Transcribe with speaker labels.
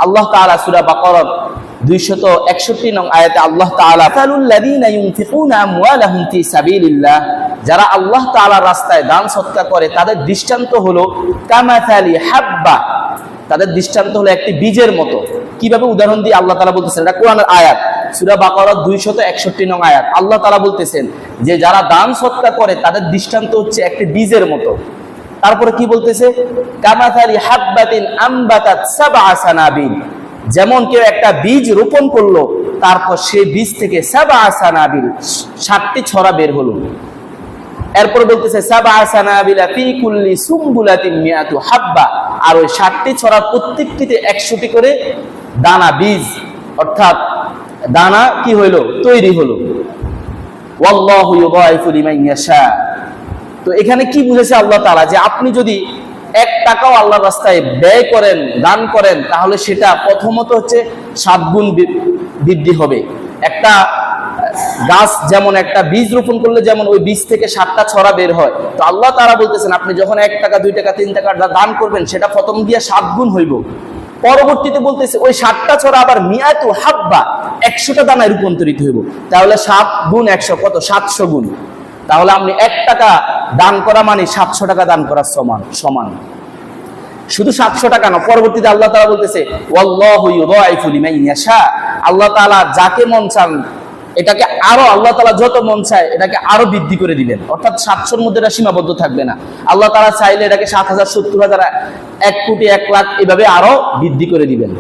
Speaker 1: আল্লাহ তাআলা সূরা বাকারার 261 নং আয়াতে আল্লাহ তাআলা ফালুল্লাযীনা ইউনফিকুনা আমওয়ালাহুম ফি সাবিলিল্লাহ, যারা আল্লাহ তাআলার রাস্তায় দান সদকা করে তাদের দৃষ্টান্ত হলো কামাথালি হাব্বা, তাদের দৃষ্টান্ত হলো একটি বীজের মতো। কিভাবে উদাহরণ দিয়ে আল্লাহ তাআলা বলতেছেন, এটা কোরআনের আয়াত, সূরা বাকারার 261 নং আয়াত। আল্লাহ তাআলা বলতেছেন যে যারা দান সদকা করে তাদের দৃষ্টান্ত হচ্ছে একটি বীজের মতো। তারপরে কি বলতেছে, কামাথালি হাব্বাতিন আমবাতাত সাবআ সানাবিল, যেমন কেউ একটা বীজ রোপণ করলো, তারপর সেই বীজ থেকে সাবআ সানাবিল 7টি ছড়া বের হলো। এরপর বলতেছে সাবআ সানাবিলা ফি কুল্লি সুমবুলাতিন মিআতু হাব্বা, আর ওই 7টি ছড়ার প্রত্যেকটিতে 100টি করে দানা, বীজ অর্থাৎ দানা কি হইলো, তৈরি হলো। ওয়াল্লাহু ইউযাইফু লিমান ইয়াশা। তো এখানে কি বুঝেছে আল্লাহ তাআলা, যে আপনি যদি 1 টাকাও আল্লাহর রাস্তায় ব্যয় করেন, দান করেন, তাহলে সেটা প্রথমত হচ্ছে 7 গুণ বৃদ্ধি হবে। একটা গাছ যেমন একটা বীজ রোপণ করলে যেমন ওই বীজ থেকে 7টা ছড়া বের হয়, তো আল্লাহ তাআলা বলতেছেন আপনি যখন 1 টাকা 2 টাকা 3 টাকা দান করবেন, সেটা প্রথম দিয়ে 7 গুণ হইব। পরবর্তীতে বলতেছে ওই 7টা ছড়া আবার মিআতু হাব্বা 100টা দানায় রূপান্তরিত হইব। তাহলে 7 গুণ 100 কত, 700 গুণ। তাহলে আপনি 1 টাকা দান করা মানে 700 টাকা দান করার সমান। শুধু 700 টাকা না, পরবর্তীতে আল্লাহ তাআলা বলতেছে ওয়াল্লাহু ইউযাইফু লিমান ইয়াশা, আল্লাহ তাআলা যাকে মন চান এটাকে আরো, আল্লাহ তাআলা যত মন চায় এটাকে আরো বৃদ্ধি করে দিবেন। অর্থাৎ 700-র মধ্যে এটা সীমাবদ্ধ থাকবে না। আল্লাহ তাআলা চাইলে এটাকে 7,000, 70,000, 1 কোটি, 1 লাখ এভাবে আরো বৃদ্ধি করে দিবেন।